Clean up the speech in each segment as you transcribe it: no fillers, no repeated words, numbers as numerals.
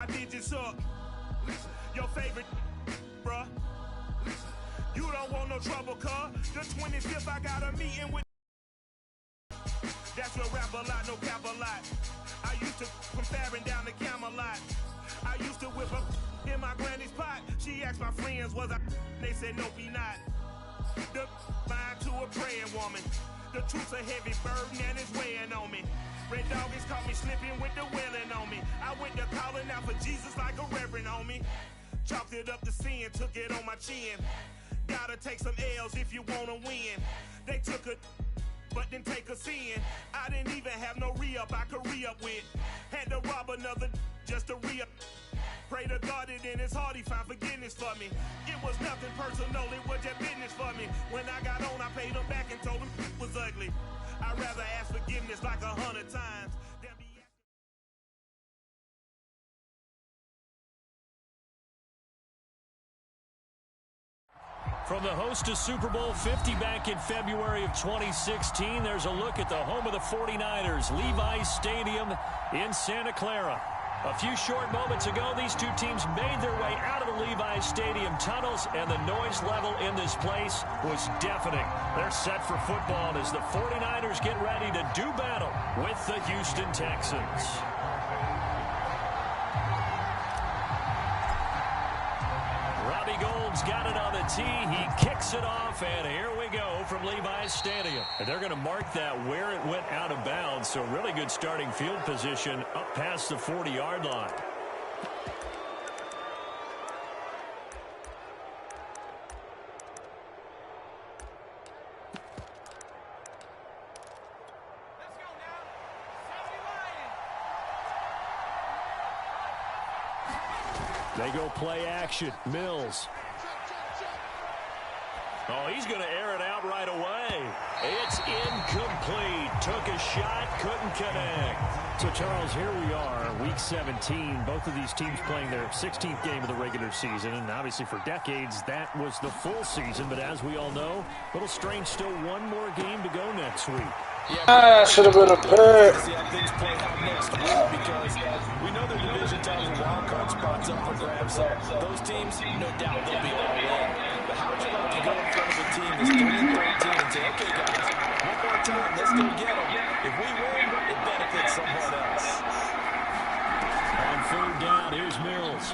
I did just up. Your favorite, bruh. You don't want no trouble, cuz. The 25th, I got a meeting with. That's what rap a lot, no cap a lot. I used to from Farron down to Camelot. I used to whip up in my granny's pot. She asked my friends, was I? They said, nope, he not. The line to a praying woman. The truth's a heavy burden and it's weighing on me. Red doggies caught me slipping with the wailing on me. I went to calling out for Jesus like a reverend on me. Chalked it up to sin, took it on my chin. Gotta take some L's if you wanna win. They took a but didn't take a sin. I didn't even have no re-up I could re-up with. Had to rob another just to re-up. Pray to God it in his heart he found forgiveness for me. It was nothing personal, it was just business for me. When I got on, I paid him back and told him it was ugly. I'd rather ask forgiveness like 100 times than be From the host to Super Bowl 50 back in February of 2016, there's a look at the home of the 49ers, Levi's Stadium in Santa Clara. A few short moments ago, these two teams made their way out of the Levi's Stadium tunnels, and the noise level in this place was deafening. They're set for football as the 49ers get ready to do battle with the Houston Texans. Robbie Gould's got it on the tee. He kicks it off, and here we go from Levi's Stadium. And they're going to mark that where it went out of bounds, so really good starting field position up past the 40-yard line. They go play action. Mills. Oh, he's going to air it out right away. It's incomplete. Took a shot, couldn't connect. So, Charles, here we are, Week 17. Both of these teams playing their 16th game of the regular season. And obviously for decades, that was the full season. But as we all know, a little strange, still one more game to go next week. Should have been a pick. See how things play out next week because we know the division titles and wild card spots up for grabs. So those teams, no doubt, they'll be all in. But how would you like to go in front of a team that's 3-13 and say, okay, guys, one more time, let's go get them. If we win, it benefits someone else. On third down, here's Mills.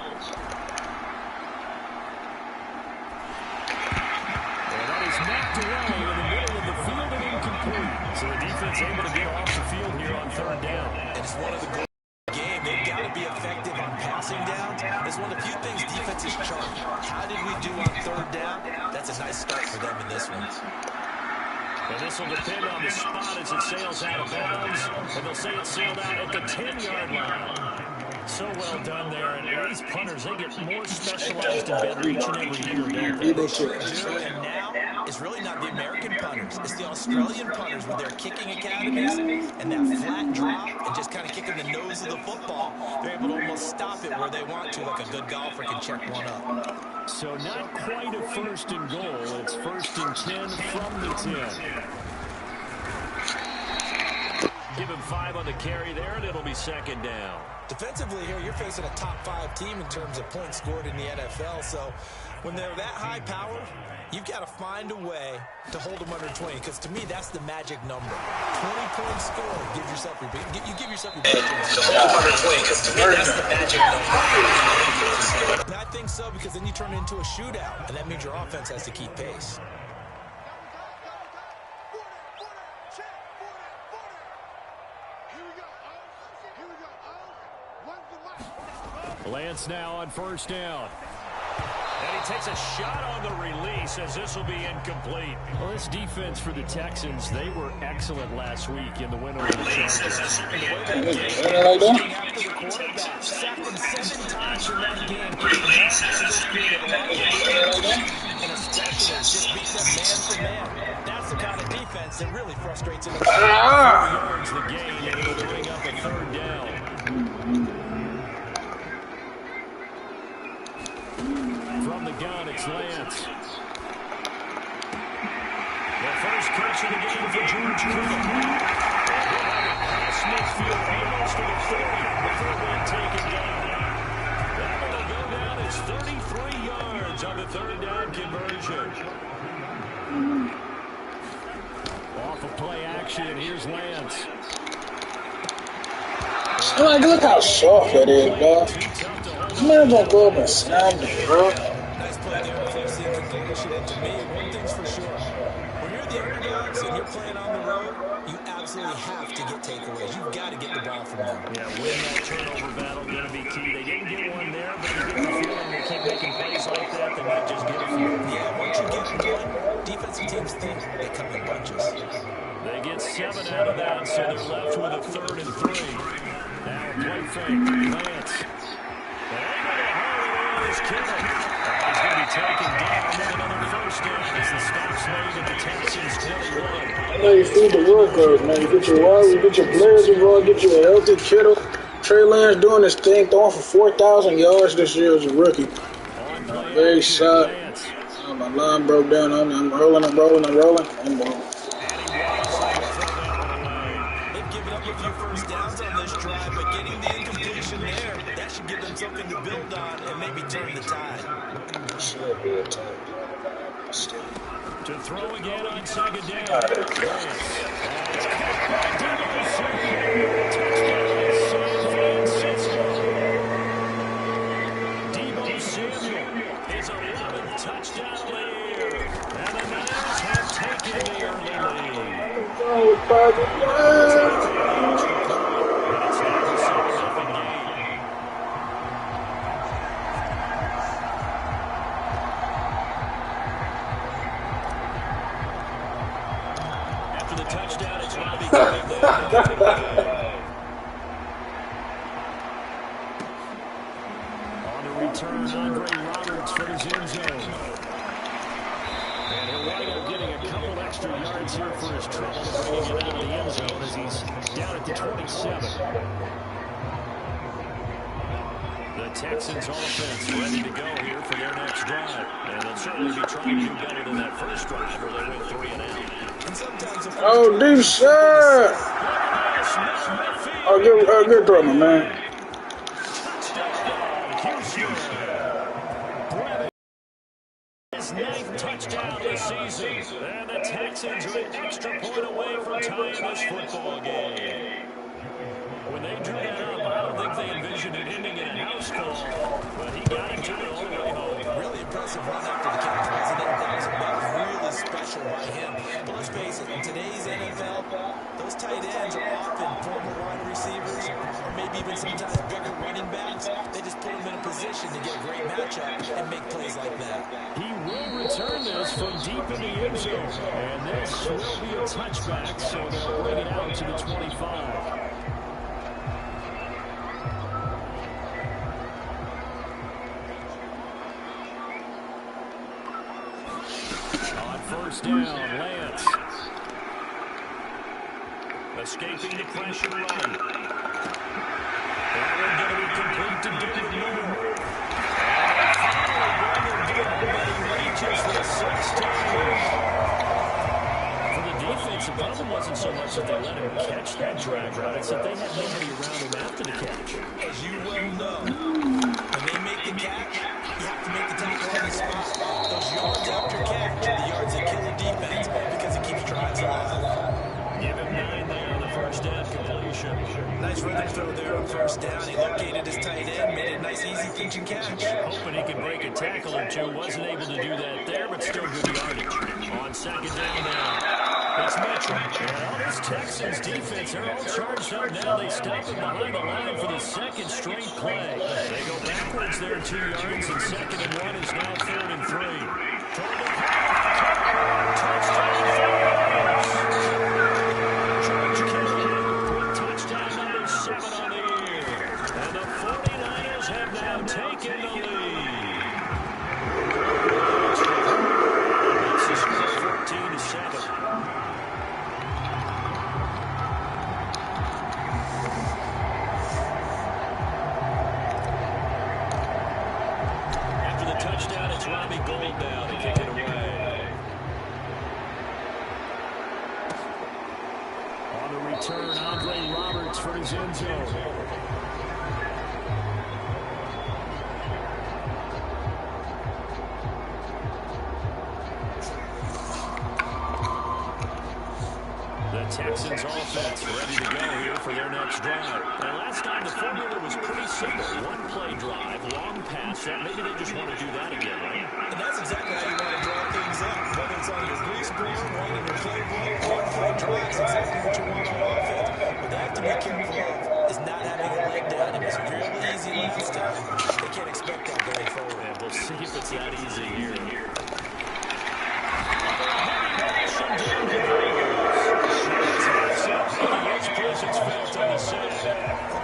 And that is knocked away in the middle of the field and incomplete. So the defense able to get off the field here on third down. And it's one of the goals of the game. They've got to be effective on passing downs. It's one of the few things defenses chart. How did we do on third down? That's a nice start for them in this one. And this will depend on the spot as it sails out of bounds. And they'll say it sailed out at the 10-yard line. So well done there. And these punters, they get more specialized and better each and every year, don't they? And now, it's really not the American punters. It's the Australian punters with their kicking academies and that flat drop and just kind of kicking the nose of the football. They're able to almost stop it where they want to, like a good golfer can check one up. So not quite a first and goal. It's first and 10 from the 10. Give him 5 on the carry there, and it'll be second down. Defensively here, you're facing a top-5 team in terms of points scored in the NFL. So when they're that high powered, you've got to find a way to hold them under 20. Because to me, that's the magic number. 20 points scored. Give yourself your you give yourself your under 20. Because to me, that's the magic number. I think so because then you turn it into a shootout, and that means your offense has to keep pace. Lance now on first down. And he takes a shot on the release as this will be incomplete. Well, this defense for the Texans, they were excellent last week in the win over the Chargers. And the way they did after the quarterback, sacked him 7 times in that game. And especially just beat them man for man. That's the kind of defense that really frustrates him. 4 yards the gain, and it'll bring up a third down. From the gun, it's Lance. The first catch of the game for George Kittle. Past midfield, almost to the 30 before being taken down. third down conversion. Off of play action, here's Lance. Like, look how soft it is, dog. Man, gonna go up and snap me, bro. Nice play there to force the incompletion. And to me, one thing's for sure. When you're the underdogs and you're playing on the road, you absolutely have to get takeaways. You've got to get the ball from them. Yeah, win that turnover battle, going to be key. They didn't get one there, but you get the feeling they keep making plays like that, they might just get a few. Yeah, once you get one, defensive teams think they come in bunches. They get 7 out of that, so they're left with a 3rd and 3. Now a play fake, Lance. He's going to be taken down with another first down as the stop's made at the Texans 21. I know you feed the workers, man. You get your wide, you get your players involved, get you a healthy Kittle. Trey Lance doing his thing, throwing for 4,000 yards this year as a rookie. Very shot. My line broke down on me. I'm rolling. They've given up a few first downs on this drive, but getting the incompletion there, that should give them something to build on and maybe turn the tide. Should be a time. To throw again on second down. Deebo Samuel, his 11th touchdown of the year. And the Niners have taken the early lead. After the touchdown, it's Robbie coming down. On the return, Andre Roberts for his end zone. And he'll wind up getting a couple extra yards here for his trouble, bringing it out of the end zone as he's down at the 27. The Texans offense ready to go here for their next drive. And they'll certainly be trying to do better than that first drive where they went 3 and out. And sometimes Oh, deep shot! Oh, good throw, my man. His 9th touchdown this season. And the Texans are an extra point away from tying this football game. When they drew that up, I don't think they envisioned it ending in a house call, but he got it to it all the way home. really impressive run after the catch, wasn't it? That was really special by him. But let's face it, in today's NFL, those tight ends are often former wide receivers or maybe even sometimes bigger running backs. They just put them in a position to get a great matchup and make plays like that. He will return this from deep in the end zone, and this will be a touchback, so they'll bring it out to the 25. First down, Lance. Escaping the pressure run. That one going to be complete to David Moore. And he reaches the 16. For the defense, the problem wasn't so much that they let him catch that drag route, it's that they had nobody around him after the catch. As you well know, when they make the catch, you have to make the tackle on the spot. Those yards after catch are the yards that kill the defense because it keeps drives alive. Give him 9 there on the first down completion. Nice running throw there on first down. He located his tight end, made it a nice, easy pinch and catch. Hoping he could break a tackle or two. Wasn't able to do that there, but still good yardage. On second down now, it's Mitchell. And all this Texans defense, they're all charged up now. They stop him behind the line for the second straight play. They go backwards there 2 yards, and second and 1 is now 3rd and 3. Touchdown. Touchdown number 7 on the year. And the 49ers have now taken the lead. It's the score 14-7. After the touchdown, it's Robbie Gould now to kick it away. On the return, Andre Roberts for his end zone. Texans offense ready to go here for their next drive. And last time the formula was pretty simple. One-play drive, long pass. Maybe they just want to do that again, right? And that's exactly how you want to draw things up. Whether it's on your grease board, one in your playbook, one-play drives, exactly what you want on offense. What they have to be careful of is not having a leg down. It was real easy last time. They can't expect that going forward. And we'll see if it's that easy here.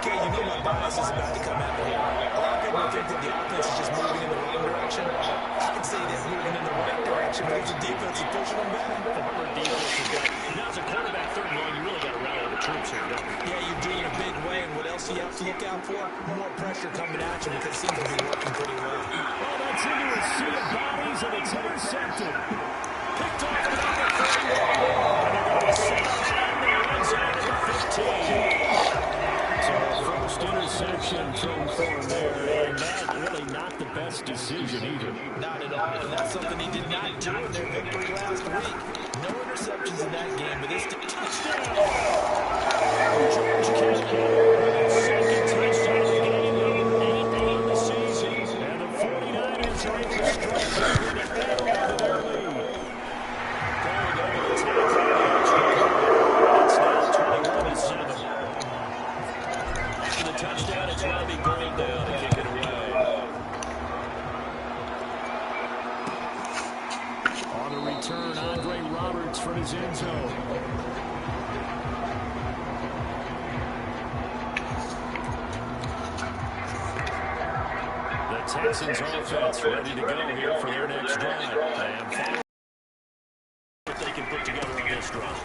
Okay, you know my bias is about to come out here. A lot of people think that the offense is just moving in the wrong direction. I can say they're moving in the right direction because the defense is pushing them back. Now as a quarterback, third and long, you really got to rally the troops here, don't you? Yeah, you do in a big way. And what else do you have to look out for? More pressure coming at you because it seems to be working pretty well. Oh, that's into a sea of bodies, and it's intercepted. Picked off the number 31. And they're going to set up in the red zone at the 15. So first interception thrown for there, and that really not the best decision either. Not at all, and that's something he did not do in their victory last week. No interceptions in that game, but this touchdown. George Kittle, second touchdown of the game, number 8 on the season. And the 49ers are able to strike through the middle of their lead. Going over the top of the extra point. It's now 21-7. The touchdown, it's Robbie Gould down to kick it away. On the return, Andre Roberts from his end zone. The Texans offense ready to go here for their next drive. And follow what they can put together on this drive.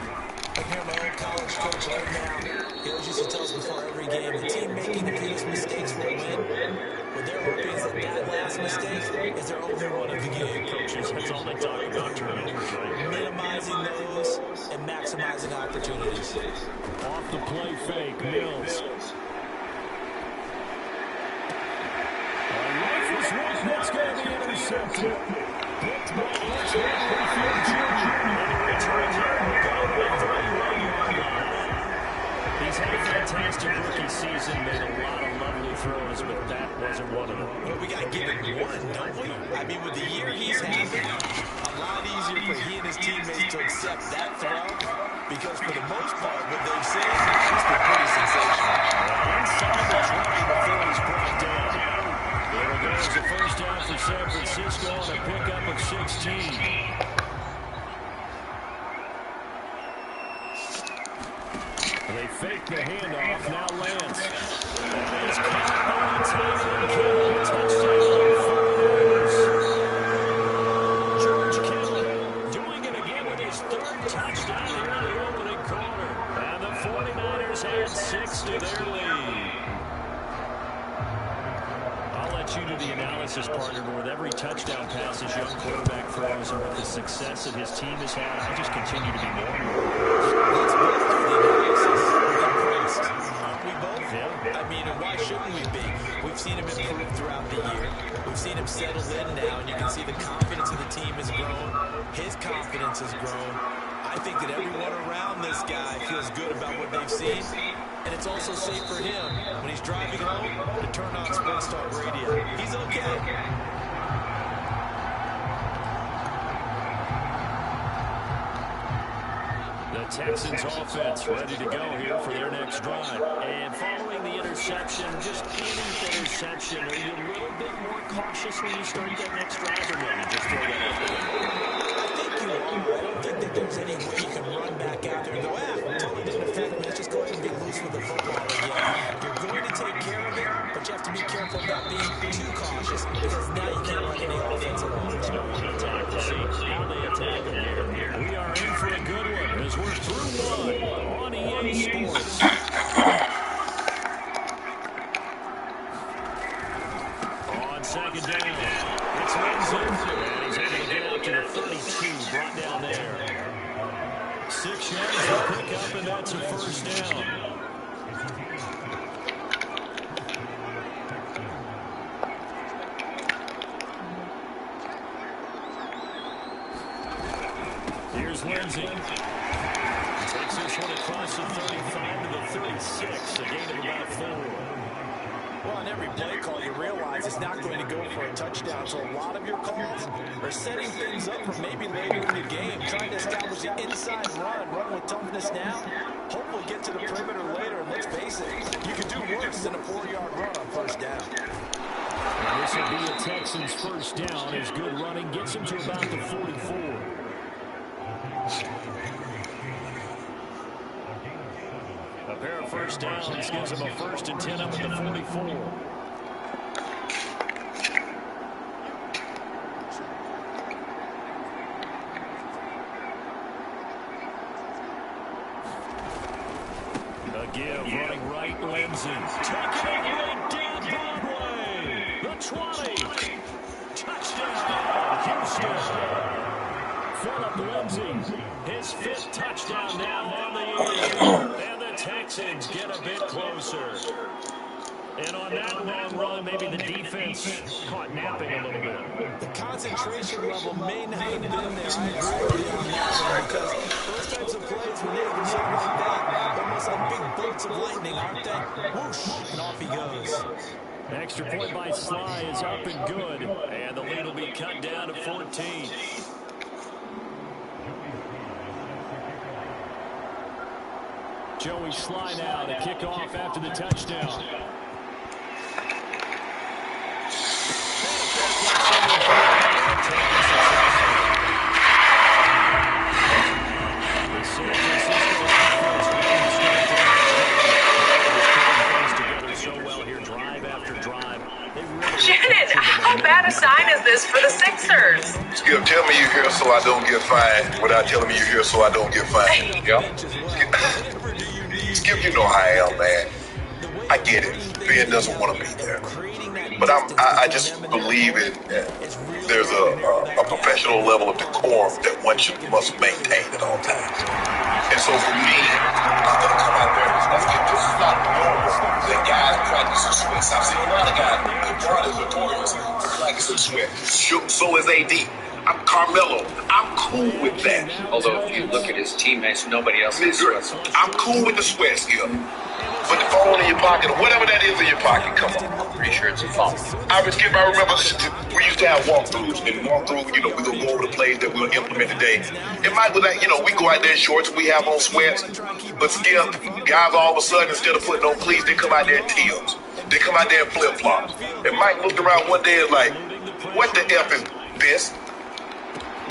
I hear my old college coach right now. He always used to tell us before every game, the team making the fewest mistakes will win. What they're hoping is that last mistake is their only one of the game. Coaches, that's all they talk about, turnovers, right? Minimizing those and maximizing opportunities. Off the play fake, Mills. Rifles one, that's going to be intercepted. Picked by Mayfield Jr. And he returns it. He's had a fantastic rookie season, made a lot of lovely throws, but that wasn't one of them. Well, we got to give him one, don't we? I mean, with the year he's had, a lot easier for he and his teammates to accept that throw, because for the most part, what they've seen has been pretty sensational. Inside the 20 before he's brought down. There goes the first down for San Francisco on a pickup of 16. They fake the handoff, now Lance. He's caught by the tight end, Kittle. Touchdown, 49ers. George Kittle doing it again with his third touchdown here in the opening quarter. And the 49ers add 6 to their lead. I'll let you do the analysis, partner, but with every touchdown pass his young quarterback throws and with the success that his team has had, I just continue to be more and more impressed. We both? Yeah. I mean, and why shouldn't we be? We've seen him improve throughout the year. We've seen him settle in now, and you can see the confidence of the team has grown. His confidence has grown. I think that everyone around this guy feels good about what they've seen, and it's also safe for him when he's driving home to turn on Sports Talk Radio. He's okay. The Texans offense ready to go here for their next drive. And following the interception, just any interception, are you a little bit more cautious when you start that next drive, or no? You just throw that out the window? I think you are. I don't think that there's any way you can run back out there and go, totally didn't affect me. Let's just go ahead and be loose with the football again. You're going to take care of it, but you have to be careful about being too cautious because now you can't run any offense along. So we attack to see how they attack them here. We are in for a good one as we're through one on EA Sports. On second down, it's Lindsay, and he's able to get out to the 32, brought down there. 6 yards to pick up, and that's a first down. Here's Lindsay. Taking takes this one across the 35 to the 36, a gain of about 4. Well, on every play call, you realize it's not going to go for a touchdown. So a lot of your calls are setting things up for maybe later in the game, trying to establish the inside run with toughness now. Hopefully get to the perimeter later. And let's face it, you could do worse than a 4-yard run on first down. And this will be a Texans first down as good running gets him to about the 44. A pair of first downs gives him a 1st and 10 up at the 44. A give running right, Lindsey. Taking it right down Broadway. The 20. Touchdown, Houston. Philip Lindsey, his 5th touchdown now on the year. And the Texans get a bit closer. And on that long run, maybe the defense caught napping a little bit. The concentration level may not have been there. I agree with you on that one, because those types of plays, when they can hit like that, almost like big bolts of lightning, aren't they? Whoosh, and off he goes. Extra point by Sly is up and good. And the lead will be cut down to 14. Joey Sly now to kick off after the touchdown. Shannon, how bad a sign is this for the Sixers? Skip, tell me you're here so I don't get fined without telling me you're here so I don't get fined. Yep. Skip, you know how I am, man. I get it. Ben doesn't want to be there. But I just believe there's a professional level of decorum that one must maintain at all times. And so for me, I'm going to come out there. This is not normal. The guys practice in sweat. I've seen a lot of guys. John is notorious for practicing sweat. So is AD. I'm Carmelo. I'm cool with that. Although if you look at his teammates, nobody else has sweats. I'm cool with the sweat, Skip. But the phone in your pocket, or whatever that is in your pocket, come on. Pretty sure it's a phone. I remember we used to have walkthroughs. And walkthrough, we're going to go over the plays that we'll implement today. It might be like, we go out there in shorts, we have on sweats. But Skip, guys all of a sudden, instead of putting on cleats, they come out there in Tims. They come out there in flip-flops. And Mike looked around one day and like, what the F is this?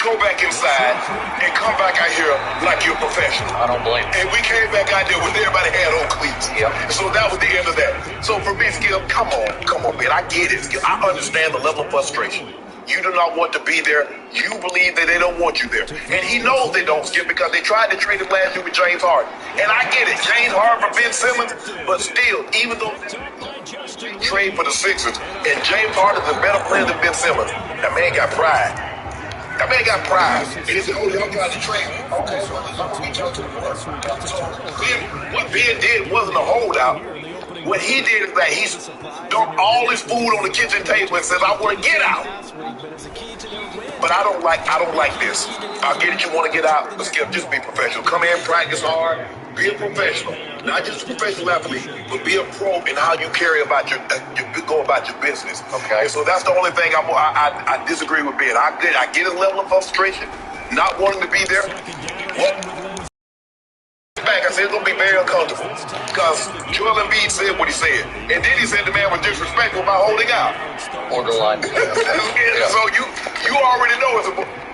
Go back inside and come back out here like you're a professional. I don't blame you. And we came back out there when everybody had on cleats. Yep. So that was the end of that. So for me, Skip, come on, man. I get it, Skip. I understand the level of frustration. You do not want to be there. You believe that they don't want you there. And he knows they don't, Skip, because they tried to trade him last year with James Harden. And I get it. James Harden for Ben Simmons. But still, even though they trade for the Sixers, and James Harden's a better player than Ben Simmons, that man got pride. That man got pride. And he said, y'all got to trade. Okay, so I'm going to reach out to the board. So what Ben did wasn't a holdout. What he did is that he dumped all his food on the kitchen table and says, I want to get out. But I don't like this. I get it, you want to get out, but Skip, just be professional. Come in, practice hard, be a professional. Not just a professional athlete, but be a pro in how you go about your business. Okay. And so that's the only thing I disagree with Ben. I get his level of frustration, not wanting to be there. I said it's going to be very uncomfortable because Joel Embiid said what he said. And then he said the man was disrespectful by holding out. Borderline. Yeah. So you already know it's a...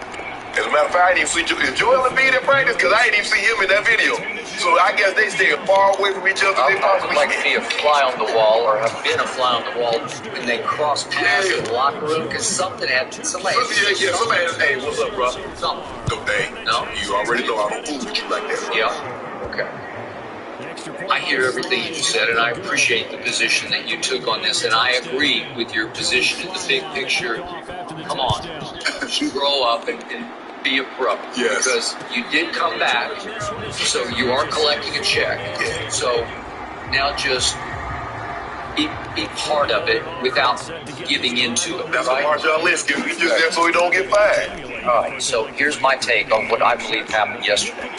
As a matter of fact, I didn't even see Joel Embiid in practice because I didn't even see him in that video. So I guess they stay far away from each other. I would like to be a fly on the wall or have been a fly on the wall when they cross paths in the locker room because something happened. Somebody hey, what's up, bro? Something. No, you already know I don't fool with you like that. Yeah. Okay. I hear everything you just said, and I appreciate the position that you took on this, and I agree with your position in the big picture. Come on, grow up and be a pro. Yes. Because you did come back, so you are collecting a check. Yeah. So now just be part of it without giving into it. That's what Marshawn Lynch gives. He's just there so he don't get fired. All right, so here's my take on what I believe happened yesterday.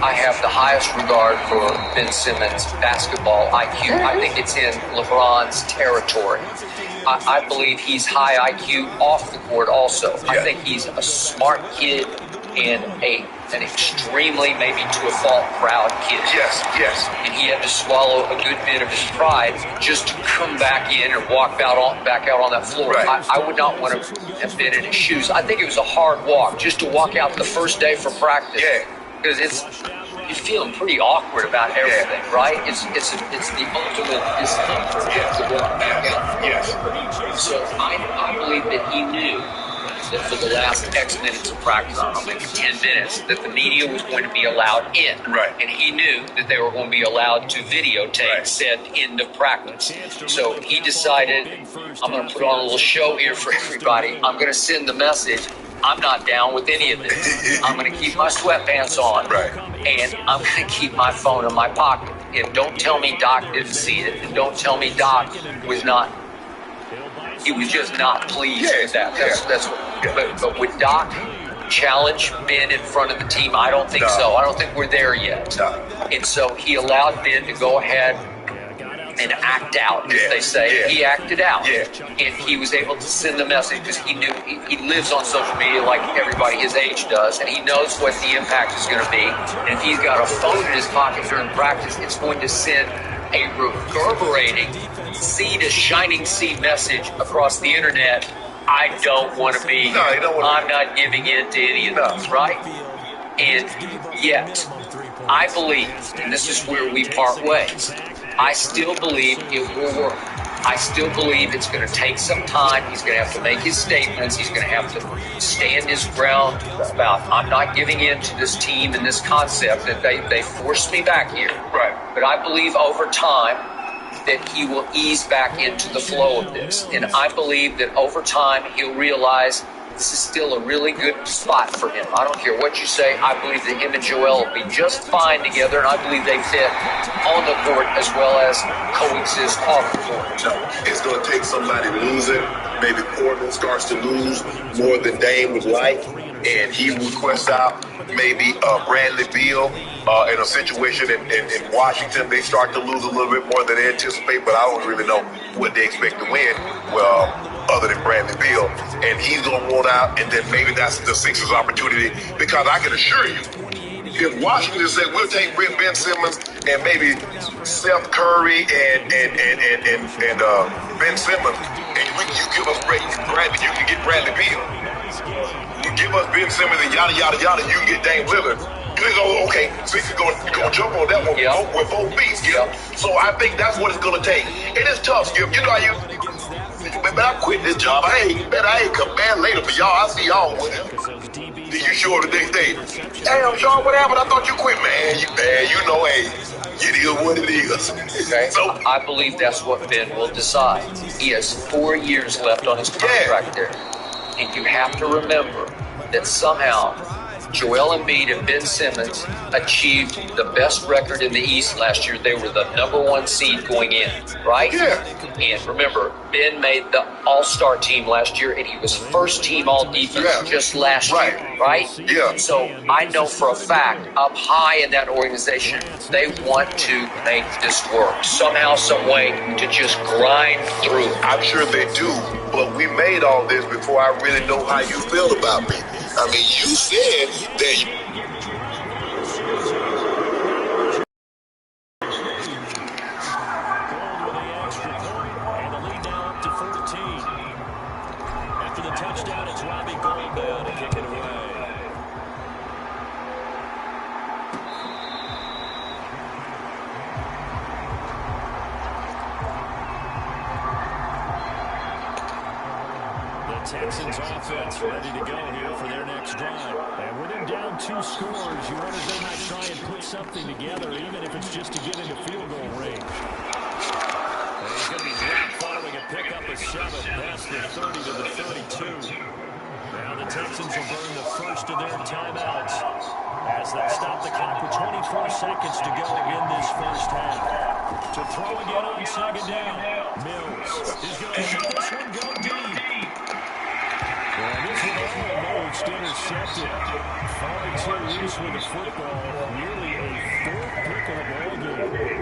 I have the highest regard for Ben Simmons' basketball IQ. I think it's in LeBron's territory. I believe he's high IQ off the court also. Yeah. I think he's a smart kid and an extremely, maybe to a fault, proud kid. Yes. And he had to swallow a good bit of his pride just to come back in and back out on that floor. Right. I would not want to have been in his shoes. I think it was a hard walk just to walk out the first day for practice. Yeah. Because you're feeling pretty awkward about everything, right? It's the ultimate discomfort to walk back out. Yes. So I believe that he knew that for the last X minutes of practice, I don't know, maybe 10 minutes, that the media was going to be allowed in. Right. And he knew that they were going to be allowed to videotape said end of practice. So he decided, I'm going to put on a little show here for everybody. I'm going to send the message. I'm not down with any of this. I'm going to keep my sweatpants on. Right. And I'm going to keep my phone in my pocket. And don't tell me Doc didn't see it. And don't tell me Doc was not. He was just not pleased with that. That's what, but would Doc challenge Ben in front of the team? I don't think so. I don't think we're there yet. No. And so he allowed Ben to go ahead and act out, as they say. He acted out. And he was able to send the message because he knew he lives on social media like everybody his age does, and he knows what the impact is going to be. And if he's got a phone in his pocket during practice, it's going to send a reverberating shining sea message across the internet. I don't want to be here. I'm not giving in to any of this, right? And yet, I believe, and this is where we part ways, I still believe it will work. I still believe it's going to take some time. He's going to have to make his statements. He's going to have to stand his ground about, I'm not giving in to this team and this concept that they forced me back here. Right. But I believe over time that he will ease back into the flow of this. And I believe that over time he'll realize this is still a really good spot for him. I don't care what you say. I believe that him and Joel will be just fine together, and I believe they fit on the court as well as coexist off the court. No, it's going to take somebody losing. Maybe Portland starts to lose more than Dame would like, and he requests out maybe Bradley Beal in a situation in Washington. They start to lose a little bit more than they anticipate, but I don't really know what they expect to win. Well, other than Bradley Beal, and he's going to want out, and then maybe that's the Sixers' opportunity, because I can assure you, if Washington said we'll take Ben Simmons and maybe Seth Curry and Ben Simmons, and you give us Bradley, you can get Bradley Beal. You give us Ben Simmons and yada yada yada, you can get Dame Lillard. You go, okay, Sixers going to jump on that one with both feet. So I think that's what it's going to take. It is tough, Skip. You know how you. But I quit this job. I ain't come back later for y'all. I see y'all with it. Did you show the next day? Damn, Sean, what happened? I thought you quit, man. You know, hey, it is what it is. Okay. So I believe that's what Ben will decide. He has 4 years left on his contract there. And you have to remember that somehow Joel Embiid and Ben Simmons achieved the best record in the East last year. They were the #1 seed going in, right? Yeah. And remember, Ben made the All-Star team last year, and he was first team All-Defense just last year, right? Yeah. So I know for a fact, up high in that organization, they want to make this work somehow, some way, to just grind through. I'm sure they do, but we made all this before I really know how you feel about me. I mean, you said that After the touchdown, it's Robbie Goldman to kick it away. Texans offense ready to go here for their next drive. And with him down 2 scores, you wonder if they might try and put something together, even if it's just to get into field goal range. And he's going to be dropped following a pickup of 7. That's the 30 to the 32. Now the Texans will burn the first of their timeouts as they stop the clock with 24 seconds to go in this first half. To throw again on second down. Mills is going to let this one go deep. And this one almost intercepted. Far too loose with the football. Nearly a fourth pick of the ball game.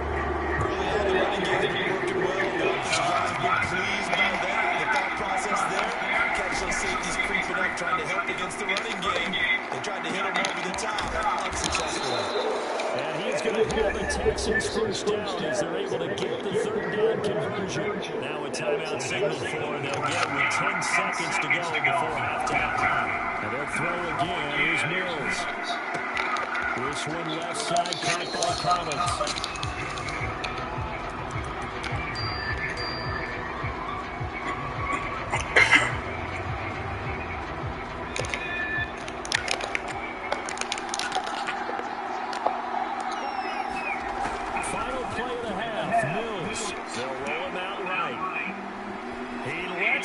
Early on, the running game working well. The offensive line's been pleased by that. The thought process there. Catch those safeties creeping up, trying to help against the running game. They tried to hit him over the top, unsuccessfully. And he's going to have the Texans first down as they're able to get the third down conversion. Now a timeout signal for them. They'll get it with 10 seconds to go before halftime. And they'll throw again. Here's Mills. This one left side caught by Collins.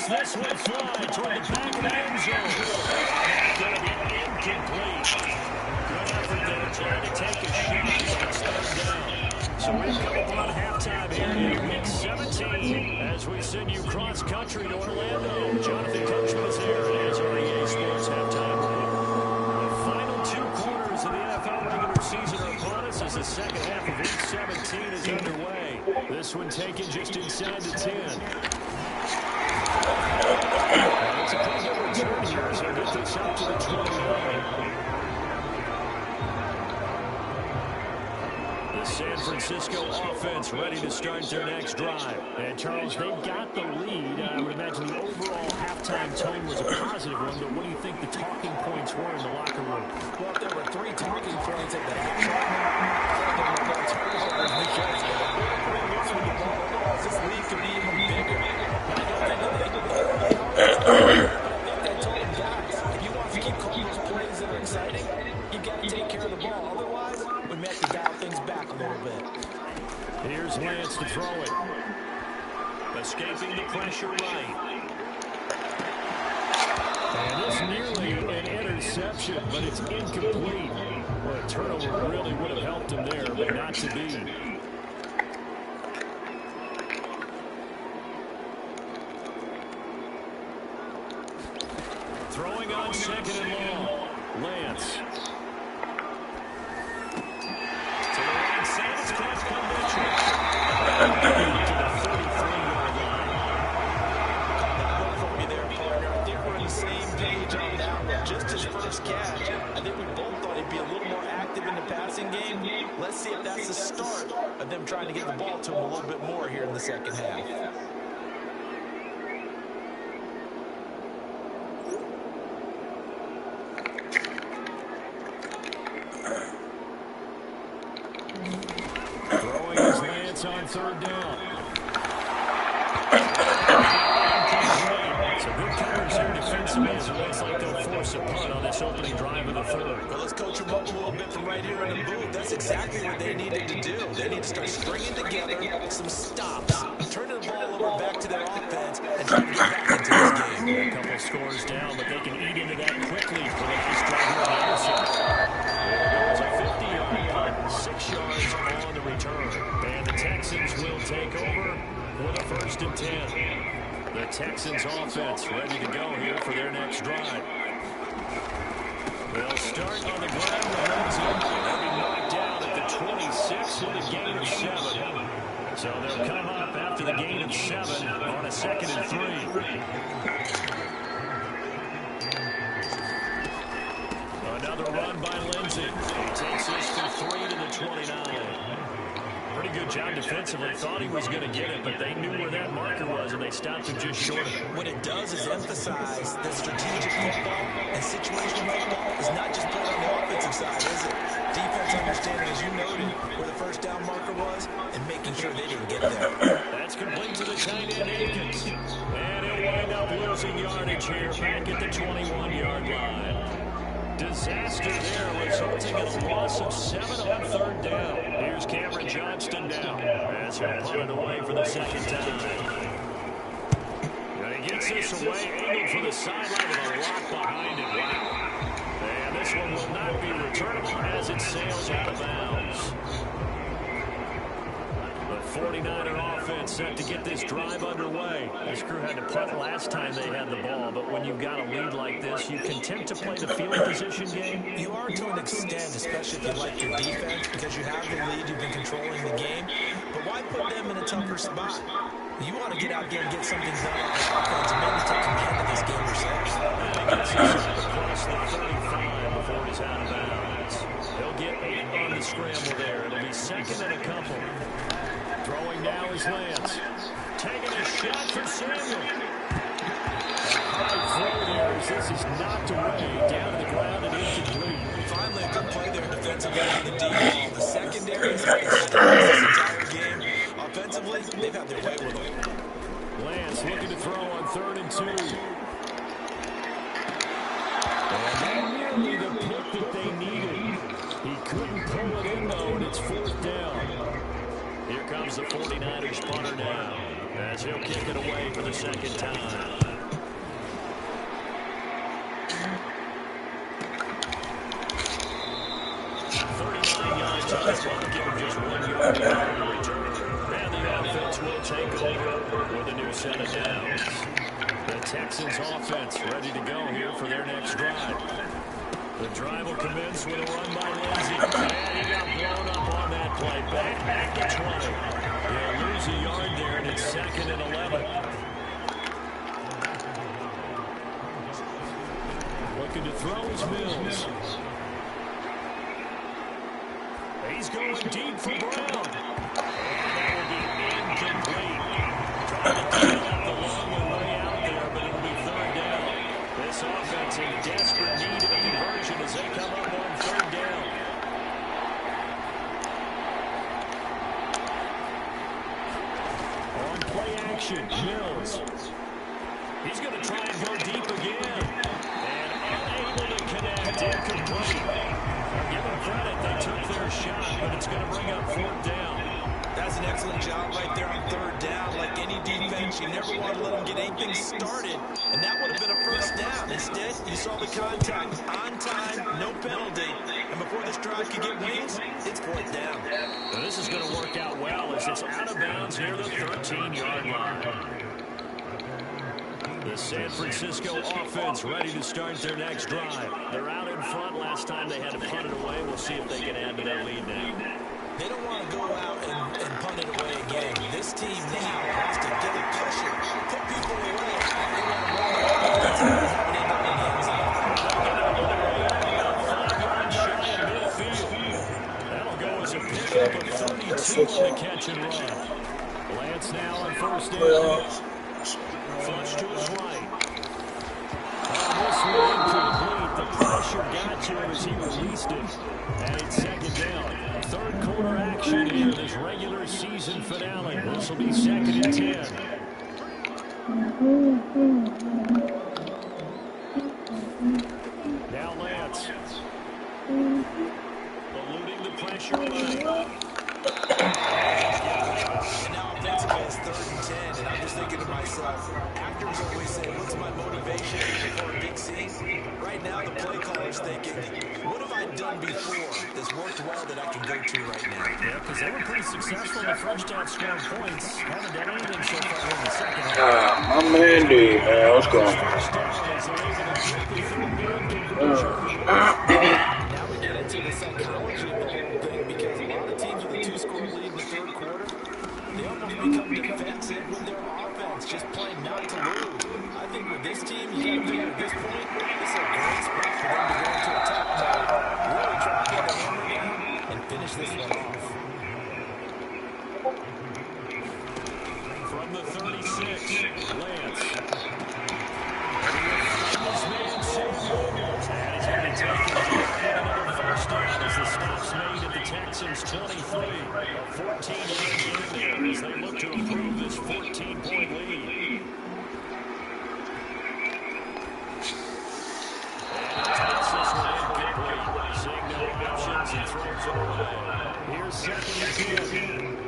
This one fly toward the back of the end zone. Going to be incomplete. Good effort there trying to take a shot, but it's third down. So we've come upon halftime here in Week 17 as we send you cross-country to Orlando. Jonathan Coachman is there as our EA Sports halftime lead. The final two quarters of the NFL regular season are upon us as the second half of Week 17 is underway. This one taken just inside the 10. It's a pretty good return here, so get this up to the 29. The San Francisco offense ready to start their next drive. And, Charles, they've got the lead. I would imagine the overall halftime tone was a positive one, but what do you think the talking points were in the locker room? Well, there were 3 talking points at the halftime. This lead could be even bigger. If you want to keep calling those plays that are exciting, you've got to take care of the ball. Otherwise, we may have to dial things back a little bit. Here's Lance to throw it. Escaping the pressure right. And it's nearly an interception, but it's incomplete. Well, a turnover really would have helped him there, but not to be. Throwing on second and long. Lance. To the right side. It's caught to the 33-yard line. That one for me there, partner. I think we're on the same page on that one. Just his first catch. I think we both thought he'd be a little more active in the passing game. Let's see if that's the start of them trying to get the ball to him a little bit more here in the second half. On third down. So good coverage there defensively as it looks like they'll force a punt on this opening drive of the third. Well, let's coach them up a little bit from right here in the booth. That's exactly what they needed to do. They need to start stringing together some stops, turning the ball over back to their offense, and trying to get back into this game. A couple scores down, but they can eat into that quickly for the nice drive here on Anderson. There goes a 50-yard punt, 6 yards on the return. And the Texans will take over with a 1st and 10. The Texans offense ready to go here for their next drive. They'll start on the ground with Lindsay. They'll be knocked down at the 26 with a gain of 7. So they'll come up after the gain of 7 on a 2nd and 3. Another run by Lindsay. He takes this for 3 to the 29. Pretty good job defensively. Thought he was going to get it, but they knew where that marker was, and they stopped him just short of it. What it does is emphasize that strategic football and situational football is not just played on the offensive side, is it? Defense understanding, as you noted, where the first down marker was and making sure they didn't get there. That's complete to the tight end, Akins. And he'll wind up losing yardage here back at the 21-yard line. Disaster there, resulting in a loss of 7 on third down. Here's Cameron Johnston down as he'll punt it away for the second time. And he gets this away, angled for the sideline with a lock behind it. Wow. And this one will not be returnable as it sails out of bounds. The 49er offense set to get this drive underway. This crew had to punt last time they had the ball, but when you've got a lead like this, you content to play the field position game? You are to an extent, especially if you like your defense, because you have the lead, you've been controlling the game. But why put them in a tougher spot? You want to get out there and get something done on offense and maybe take command of this game yourself. And he gets himself across the 35 before he's out of bounds. He'll get 8 on the scramble there. It'll be second and a couple. Throwing now is Lance. Taking a shot for Samuel. High throw there as this is knocked away down to the ground and incomplete. Finally, a good play there defensively on the deep ball. The secondary has had the stats this entire game. Offensively, they've had their way with them. Lance looking to throw on 3rd and 2. And not nearly the pick that they needed. He couldn't pull it in, though, and it's 4th down. Here comes the 49ers punter now, as he'll kick it away for the second time. 39 yards on the clock, give him just 1 yard to return. And the offense will take over with a new set of downs. The Texans offense ready to go here for their next drive. The drive will commence with a run by Lindsey. And he got blown up on that play. Back to 20. He'll lose a yard there, and it's 2nd and 11. Looking to throw is Mills. He's going deep for Brown. And that will be incomplete. Trying to clean up the long way out there, but it'll be 3rd down. This offense in desperate need of a conversion as they come up on 3rd down. On play action, Mills. He's going to try and go deep again. And unable to connect. Incomplete. Give them credit. They took their shot, but it's going to bring up 4th down. That's an excellent job right there on 3rd down. Like any defense, you never want to let them get anything started, and that would have been a 1st down. Instead, you saw the contact on time, no penalty, and before this drive could get wings, it's 4th down. Now, this is going to work out well as it's out of bounds near the 13-yard line. The San Francisco offense ready to start their next drive. They're out in front. Last time they had to punt it away. We'll see if they can add to their lead now. They don't want to go out and punt it away again. This team now has to get it pushing, put people away. They want to run it. That's how it end up in the end zone. That'll go as a pickup of 32 on the catch and run. Lance now on 1st down. Flush to his right. This one incomplete. The pressure got to him as he released it. And it's 2nd down. 3rd quarter action here in this regular season finale. This will be 2nd and 10. Now Lance. Eluding the pressure away. And now offensively it's 3rd and 10, and I'm just thinking to myself, actors always say, what's my motivation before a big scene? Right now the play caller's thinking, what have I done before that's worked well that I can go to right now? Yeah, because they were pretty successful in the first half scoring points. Haven't done anything so far in the second half. My man did, man. What's going on? Now we get into the psychology of the whole thing, because a lot of teams with a 2-score lead in the 3rd quarter, they almost become defensive with their offense, just playing not to lose. I think with this team, you got to figure at this point, this is a great spot for them to go into attack mode, really try to get the hammer down and finish this one off. From the 36, Lance. This man, Samuel. And he's going to take it another 1st down as the stop's made at the Texans' 23. A 14-yard gain there as they look to improve this 14-point lead. And he takes this one incomplete. Seeing no options, he throws it away. Here's 2nd and 10.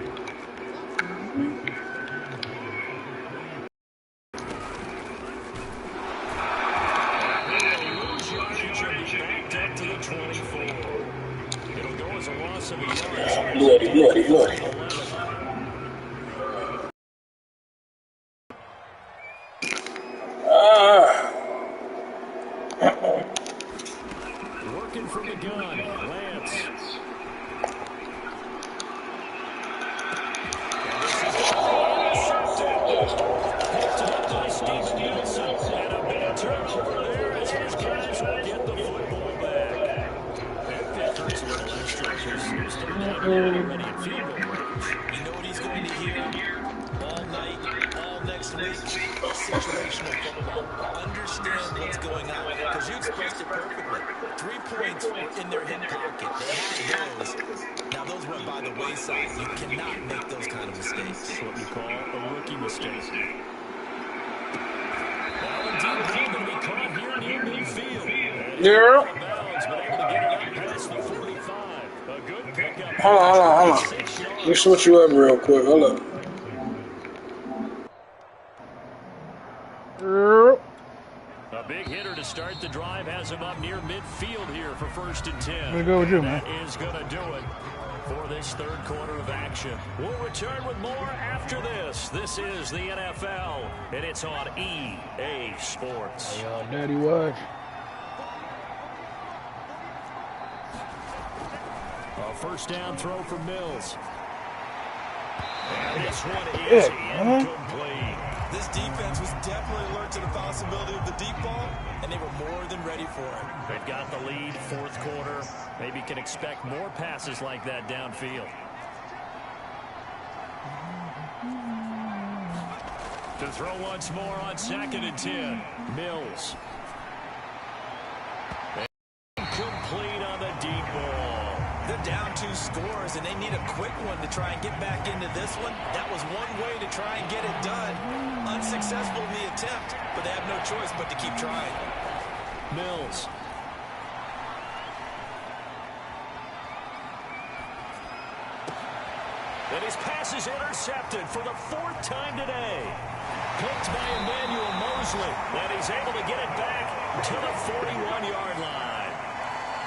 It'll go as a loss of a yard. Bloody. from the gun. Lance. And this is going to be intercepted. Picked up by Steven Nelson. And a big turnover there as his guys will get the football back. And that hurts a little extra because there's 3 already in field goal range. You know what he's going to hear all night, all next week? Situational football. Understand what's going on, because you expressed it perfectly. 3 points were in their hip pocket. They had those. Now, those went by the wayside. You cannot make those kind of mistakes. That's what you call a rookie mistake. Well, indeed, going to be caught here near midfield. Yeah. Bounds, but able to get it up past the 45. A good pickup. Hold on. Let me switch you up real quick. Hold up. A big hitter to start the drive has him up near midfield here for 1st and 10. Let's go with you, man. That is going to do it for this 3rd quarter of action. We'll return with more after this. This is the NFL, and it's on EA Sports. Hey, y'all, Daddy, watch. A 1st down throw for Mills. And this one is incomplete. This defense was definitely alert to the possibility of the deep ball, and they were more than ready for it. They've got the lead, 4th quarter. Maybe can expect more passes like that downfield. To throw once more on 2nd and 10. Mills. Complete on the deep ball. They're down 2 scores, and they need a quick one to try and get back into this one. That was one way to try and get it done. Unsuccessful in the attempt, but they have no choice but to keep trying. Mills. And his pass is intercepted for the 4th time today. Picked by Emmanuel Mosley, and he's able to get it back to the 41-yard line.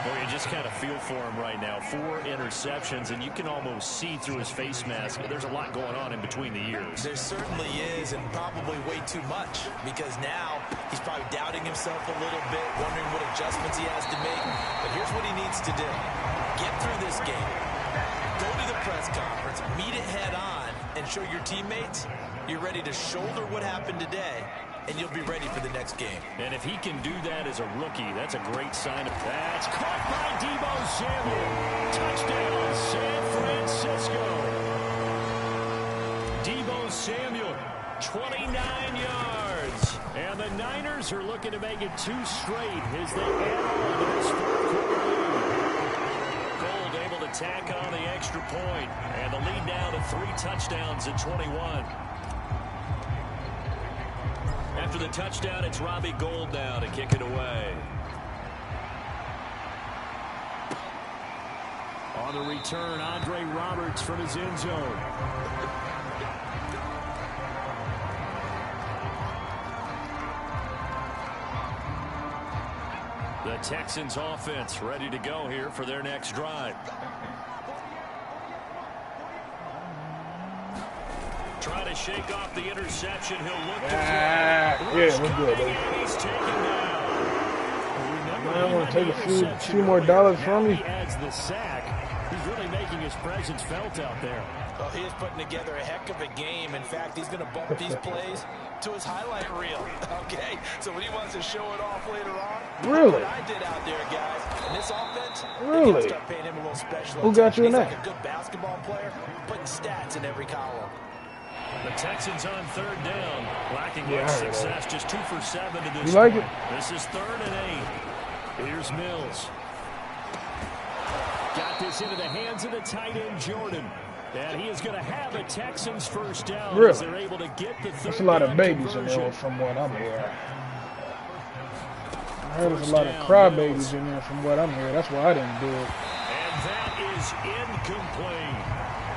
Well, you just kind of feel for him right now. 4 interceptions, and you can almost see through his face mask. There's a lot going on in between the ears. There certainly is, and probably way too much, because now he's probably doubting himself a little bit, wondering what adjustments he has to make. But here's what he needs to do. Get through this game. Go to the press conference, meet it head on, and show your teammates you're ready to shoulder what happened today, and you'll be ready for the next game. And if he can do that as a rookie, that's a great sign of that. It's caught by Deebo Samuel. Touchdown, San Francisco. Deebo Samuel, 29 yards. And the Niners are looking to make it 2 straight as they add on to this 4th quarter lead. Gold able to tack on the extra point, and the lead now to 3 touchdowns at 21. After the touchdown, it's Robbie Gould now to kick it away. On the return, Andre Roberts from his end zone. The Texans offense ready to go here for their next drive. Trying to shake off the interception. He'll look to Yeah, let's do it, baby. He's taken down. I want to take a few more dollars from you. He adds the sack. He's really making his presence felt out there. Well, he is putting together a heck of a game. In fact, he's going to bump these plays to his highlight reel. Okay, so when he wants to show it off later on, really? what I did out there, guys. And this offense, really? They start paying him a little special. Who got you in that? He's like a good basketball player, putting stats in every column. The Texans on 3rd down, lacking much success, just 2 for 7 to this. You like it? This is 3rd and 8. Here's Mills. Got this into the hands of the tight end, Jordan. And he is going to have a Texans 1st down. Really? As they're able to get the 3rd There's a lot of babies conversion. in there from what I'm hearing. I heard there's a lot of crybabies in there from what I'm hearing. That's why I didn't do it. And that is incomplete.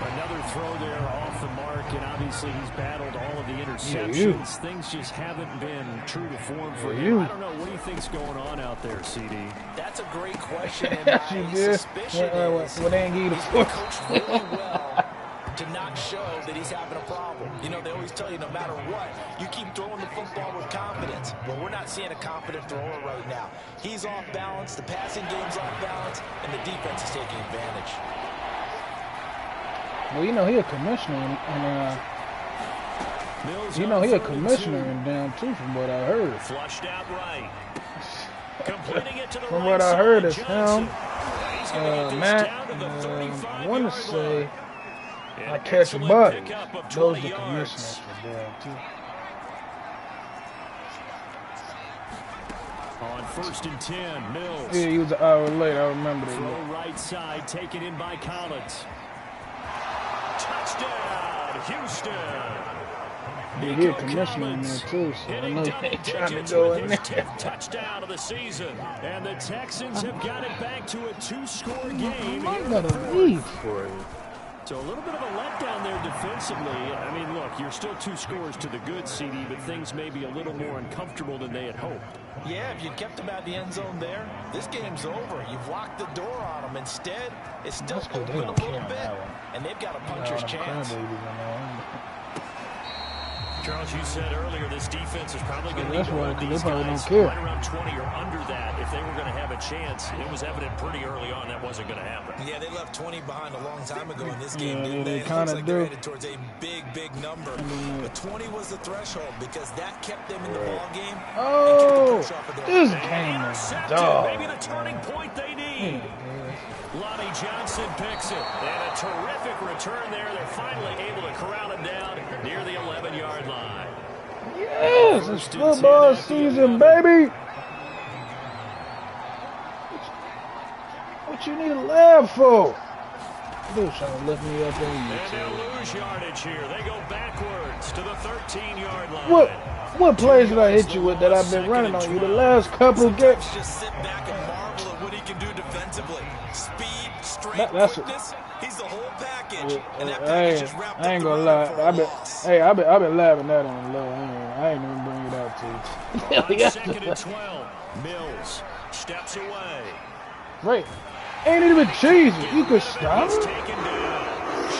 Another throw there off the mark, and obviously he's battled all of the interceptions. Things just haven't been true to form for him. I don't know. What do you think's going on out there, CD? That's a great question. And Yes, you my did. suspicion is Well, they ain't give you the he's been coached really well to not show that he's having a problem. You know, they always tell you no matter what, you keep throwing the football with confidence. Well, we're not seeing a confident thrower right now. He's off balance, the passing game's off balance, and the defense is taking advantage. Well, you know, he a commissioner, and you know, he a commissioner in down too, from what I heard. Flushed out right. Completing it to the From right what I heard, it's Johnson. him, Matt, I want to say, I catch a butt. Those are the commissioners for down too. On 1st and 10, Mills. Yeah, he was an hour late. I remember that. Throw right side, taken in by Collins. Touchdown, Houston. Yeah, he a commissioner in there too, so I know he ain't trying to go in there. 10th touchdown of the season, and the Texans have got it back to a 2-score game. I gotta leave for it. So a little bit of a letdown there defensively. I mean, look, you're still 2 scores to the good, CD, but things may be a little more uncomfortable than they had hoped. Yeah, if you kept them out of the end zone there, this game's over. You've locked the door on them. Instead, it's still open a little bit, and they've got a puncher's chance. Charles, you said earlier this defense is probably going to need to hold these guys right around 20 or under that if they were going to have a chance. It was evident pretty early on that wasn't going to happen. Yeah, they left 20 behind a long time ago in this game, yeah, didn't they It kind looks of like they're headed towards a big, big number. But 20 was the threshold because that kept them in the ball game. Oh, this game is dog. Maybe the turning point they need. Lonnie Johnson picks it. And a terrific return there. They're finally able to corral him down near the 11-yard line. Yes, it's football season, baby. What you need to laugh for? They're trying to lift me up on you. And they'll lose yardage here. They go backwards to the 13-yard line. What plays did I hit you with that I've been running on you the last couple of games? Just sit back and marvel at what he can do defensively. Speed, strength, quickness. He's the whole package. And that package is wrapped up. I ain't gonna lie. I've been laughing at him low. I ain't even bring it out to you. On 2nd and 12, Mills steps away. Right. Ain't even cheesy. You could stop He's it. taken down.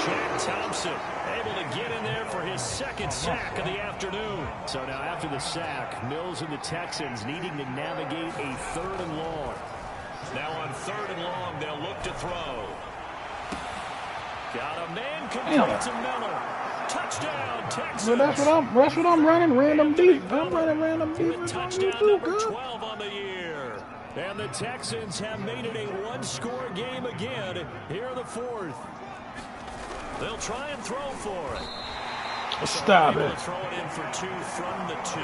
Shaq Thompson able to get in there for his 2nd sack of the afternoon. So now after the sack, Mills and the Texans needing to navigate a 3rd and long. Now on 3rd and long, they'll look to throw. Got a man complete to Miller. Touchdown, Texans. But that's what I'm running. Random beat. I'm running random beat. Touchdown number 12 on the year. And the Texans have made it a 1-score game again here in the 4th. They'll try and throw for it. Stop it. Throw it in for 2 from the 2.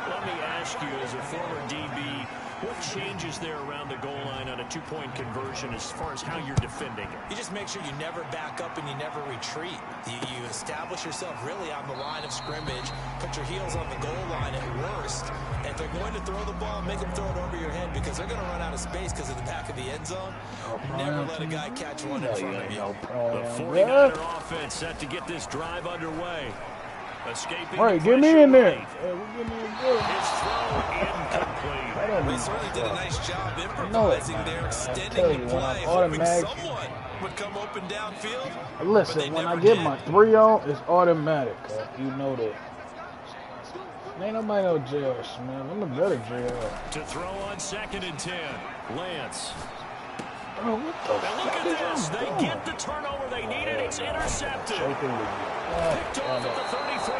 Let me ask you, as a former DB, what changes there around the goal line on a 2-point conversion as far as how you're defending it? You just make sure you never back up and you never retreat. You establish yourself really on the line of scrimmage, put your heels on the goal line at worst, and if they're going to throw the ball, make them throw it over your head because they're going to run out of space because of the back of the end zone. Never let a guy catch one in front of you. The 49er offense set to get this drive underway. Escaping all right, get me in there. His throw incomplete. They certainly did a nice job improvising there, extending the play, hoping someone would come open downfield. Listen, when I get my 3 on, it's automatic. You know that. Ain't nobody no J.R. Smith. I'm a better J.R. To throw on 2nd and 10, Lance. Bro, what the And look at this. They get the turnover they needed. It's intercepted. Picked off at the 33.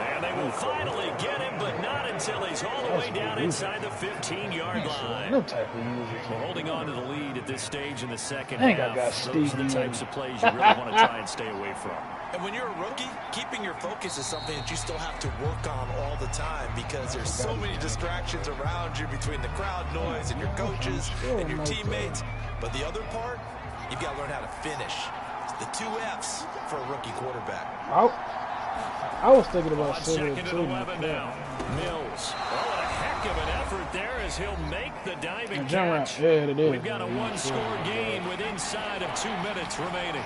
And they will finally get him, but not until he's all the way down inside the 15-yard line. No type of music. We're holding on to the lead at this stage in the 2nd I think I half. got Those are the types of plays you really want to try and stay away from. And when you're a rookie, keeping your focus is something that you still have to work on all the time because there's so many distractions around you between the crowd noise and your coaches and your teammates. But the other part, you've got to learn how to finish. It's the 2 F's for a rookie quarterback. I was thinking about saying it too. 11 now. Mills. Oh, what a heck of an effort there as he'll make the diving catch. Yeah, it is. We've got a 1-score game with inside of 2 minutes remaining.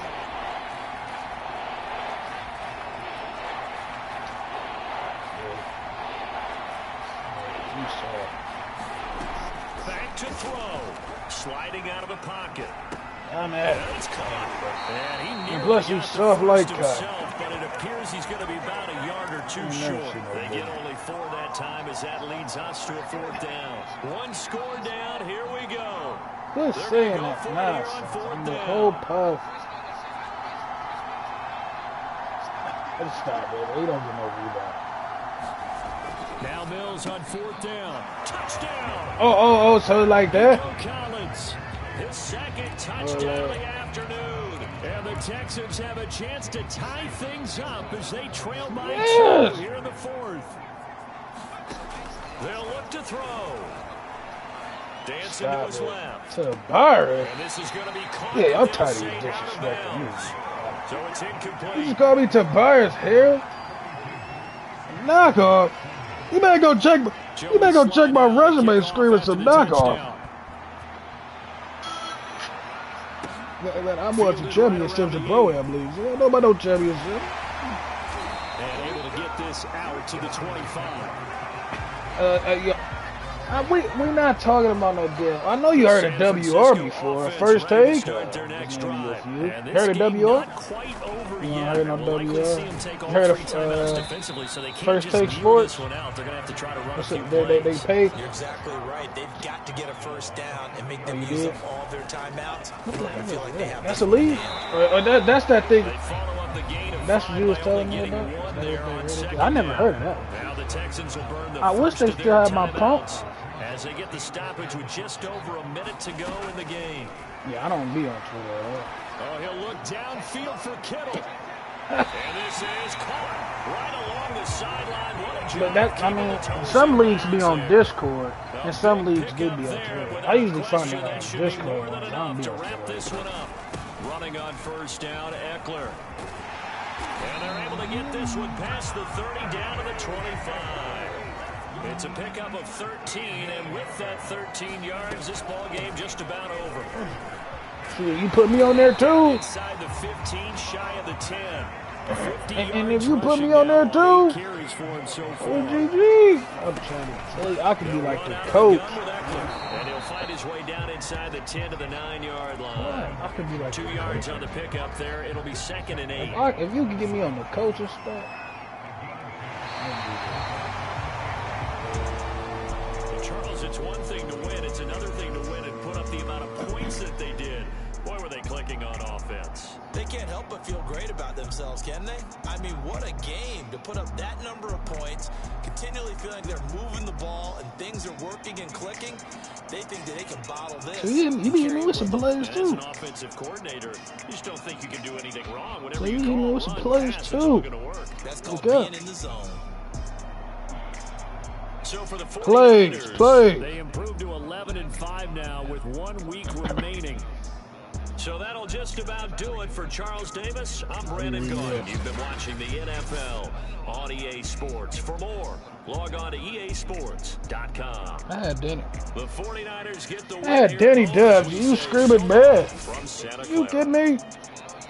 Back to throw. Sliding out of the pocket. I'm at it. It's caught. And plus, he's soft like himself, but it appears he's going to be about a yard or two short. They get only 4 that time as that leads us to a 4th down. 1 score down. Here we go. Good saying that nonsense. And the whole puff. Let's stop it. He don't get no rebound. Now Mills on 4th down. Touchdown. Oh, so like that? Collins, his 2nd touchdown of the afternoon. And the Texans have a chance to tie things up as they trail by 2 here in the 4th. They'll look to throw. Dancing to his left. To Byron. And this is going to be caught. Yeah, I'm tired of you disrespecting me. So it's incomplete. You just call me Tobias Harris? Knockoff. You better go check my resume screaming some knockoff. Man, I'm watching championships and pro-am leagues. I don't know about no championship. And able to get this out to the 25. We're not talking about no deal. I know you heard of WR before. First take. Heard of WR? You heard of WR? Heard of First Take Sports? They paid. You're exactly right. They've got to get a first down and make them use up all their timeouts. I feel like they have. That's a lead? That's that thing. That's what you was telling me about? I never heard of that. I wish they still had my pump. As they get the stoppage with just over a minute to go in the game. Yeah, I don't be on Twitter. Oh, he'll look downfield for Kittle. And this is caught right along the sideline. What a job. But some leagues be on Discord, and some leagues do be on Twitter. I usually find it on Discord. I don't be on Twitter. Running on 1st down, Eckler. And they're able to get this one past the 30 down to the 25. It's a pickup of 13, and with that 13 yards, this ball game just about over. See, you put me on there too. Inside the 15, shy of the 10. And if you put me on there too, GG. I'm trying to tell you, I could be like the coach. And he'll find his way down inside the 10 to the 9-yard line. I could be like 2 yards on the pickup there. It'll be 2nd and 8. If you could get me on the coaching stuff. Charles, it's one thing to win. It's another thing to win and put up the amount of points that they did. Boy, were they clicking on offense. They can't help but feel great about themselves, can they? I mean, what a game to put up that number of points, continually feeling like they're moving the ball and things are working and clicking. They think that they can bottle this. So you be hitting me with some players too. As an offensive coordinator, you just don't think you can do anything wrong. Whenever so you hitting me with some players too. That's called being in the zone. So for the 49ers, they improved to 11-5 now with 1 week remaining. So that'll just about do it for Charles Davis. I'm Brandon Gaudin. You've been watching the NFL on EA Sports. For more, log on to easports.com. I had Danny. The 49ers get the win. I had Danny Dubs. You screaming bad. You kidding me?